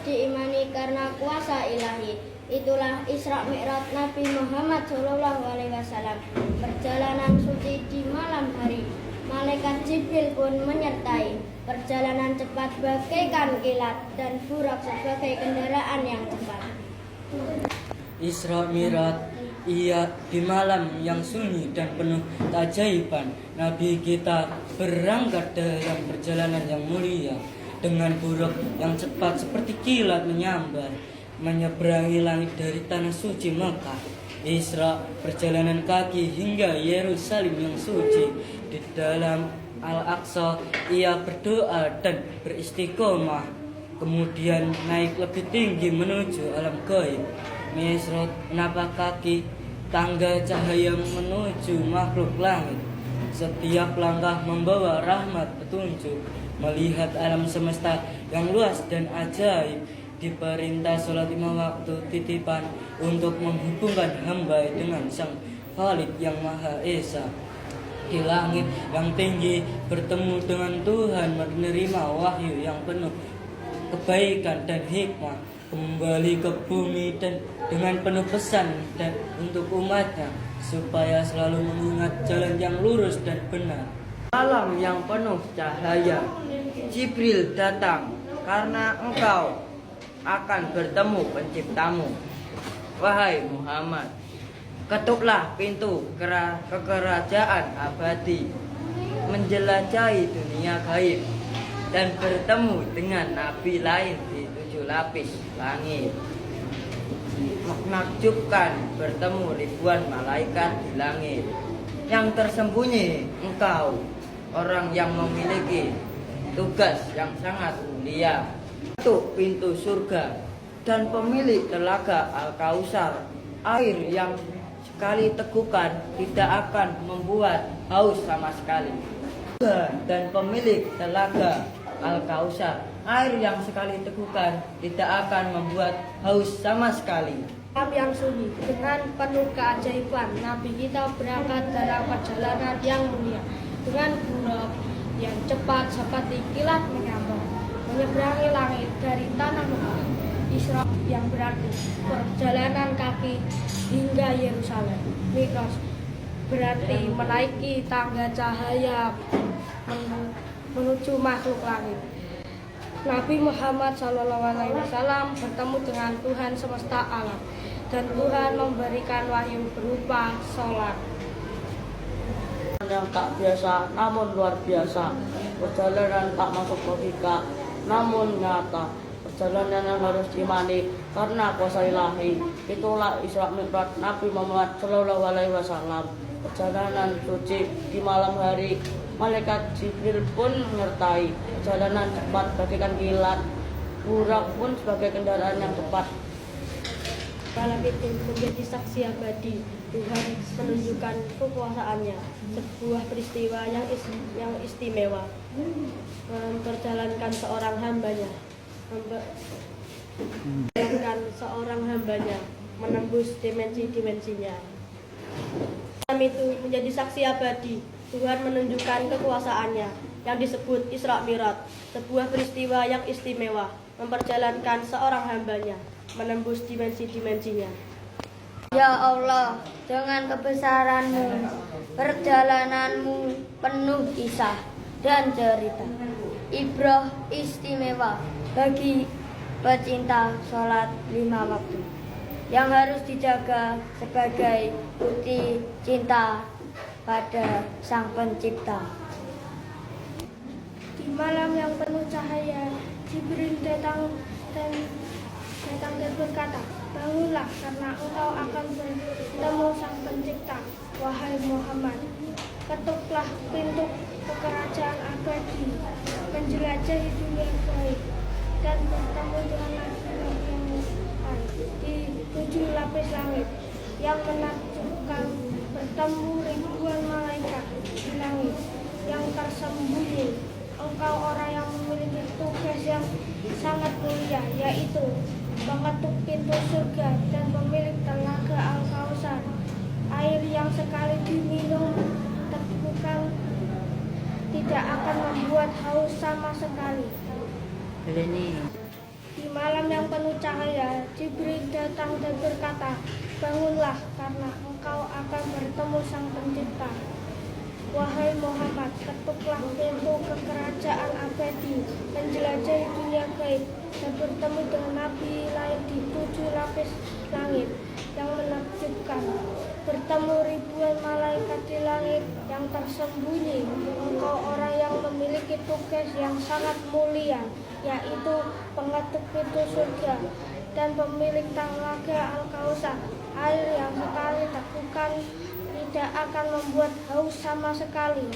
diimani karena kuasa ilahi. Itulah Isra Mi'raj Nabi Muhammad SAW. Perjalanan suci di malam hari. Malaikat Jibril pun menyertai. Perjalanan cepat bagaikan kilat dan burak sebagai kendaraan yang cepat. Isra Mi'raj ia di malam yang sunyi dan penuh keajaiban. Nabi kita berangkat dalam perjalanan yang mulia dengan burak yang cepat seperti kilat menyambar menyeberangi langit dari tanah suci Mekah. Isra perjalanan kaki hingga Yerusalem yang suci. Di dalam Al-Aqsa ia berdoa dan beristiqomah, kemudian naik lebih tinggi menuju alam gaib. Mi'raj menapak kaki tangga cahaya menuju makhluk langit. Setiap langkah membawa rahmat petunjuk. Melihat alam semesta yang luas dan ajaib. Diperintah sholat 5 waktu titipan untuk menghubungkan hamba dengan Sang Khalid yang Maha Esa. Di langit yang tinggi bertemu dengan Tuhan, menerima wahyu yang penuh kebaikan dan hikmah. Kembali ke bumi dan dengan penuh pesan dan untuk umatnya supaya selalu mengingat jalan yang lurus dan benar. Malam yang penuh cahaya, Jibril datang karena engkau akan bertemu penciptamu. Wahai Muhammad, ketuklah pintu kekerajaan abadi, menjelajahi dunia gaib dan bertemu dengan nabi lain di 7 lapis langit. Menakjubkan bertemu ribuan malaikat di langit. Yang tersembunyi engkau, orang yang memiliki tugas yang sangat mulia, ketuk pintu surga dan pemilik telaga Al-Kausar, air yang sekali teguhkan tidak akan membuat haus sama sekali. Dan pemilik telaga Al-Kausar, air yang sekali teguhkan tidak akan membuat haus sama sekali. Malam yang sunyi dengan penuh keajaiban, Nabi kita berangkat dalam perjalanan yang mulia dengan burak yang cepat seperti kilat menyambar menyeberangi langit dari tanah Mekah. Isra yang berarti perjalanan kaki hingga Yerusalem. Mi'raj berarti menaiki tangga cahaya menuju makhluk langit. Nabi Muhammad SAW bertemu dengan Tuhan semesta alam dan Tuhan memberikan wahyu berupa sholat. Yang tak biasa namun luar biasa, perjalanan tak masuk logika namun nyata, perjalanan yang harus diimani karena kuasa ilahi. Itulah Isra Mi'raj Nabi Muhammad SAW. Perjalanan suci di malam hari, malaikat Jibril pun menyertai. Perjalanan cepat bagaikan kilat, burak pun sebagai kendaraan yang cepat. Malam itu menjadi saksi abadi. Tuhan menunjukkan kekuasaannya, sebuah peristiwa yang istimewa, memperjalankan seorang hambanya, menembus dimensi-dimensinya. Malam itu menjadi saksi abadi. Tuhan menunjukkan kekuasaannya yang disebut Isra Mi'raj, sebuah peristiwa yang istimewa, memperjalankan seorang hambanya, menembus dimensi-dimensinya. Ya Allah, dengan kebesaran-Mu, perjalananmu penuh kisah dan cerita. Ibrah istimewa bagi pecinta sholat 5 waktu yang harus dijaga sebagai bukti cinta pada Sang Pencipta. Di malam yang penuh cahaya, Jibril datang dan berkata, "Bangunlah, karena engkau akan bertemu Sang Pencipta, wahai Muhammad. Ketuklah pintu kekerajaan abadi, menjelajahi dunia gaib, dan bertemu dengan nabi-nabi yang Tuhan di 7 lapis langit yang menakjubkan, bertemu ribuan malaikat di langit yang tersembunyi. Engkau orang yang memiliki tugas yang sangat mulia, yaitu mengetuk pintu surga dan pemilik telaga Al-Kausar, air yang sekali diminum teguhkan tidak akan membuat haus sama sekali." Di malam yang penuh cahaya, Jibril datang dan berkata, "Bangunlah, karena engkau akan bertemu Sang Pencipta. Wahai Muhammad, ketuklah pintu kekerajaan abadi, menjelajahi dunia gaib, dan bertemu dengan Nabi lain di 7 lapis langit yang menakjubkan. Bertemu ribuan malaikat di langit yang tersembunyi. Engkau orang yang memiliki tugas yang sangat mulia, yaitu pengetuk pintu surga dan pemilik telaga Al-Kautsar, air yang sekali tegukan tidak akan membuat haus sama sekali.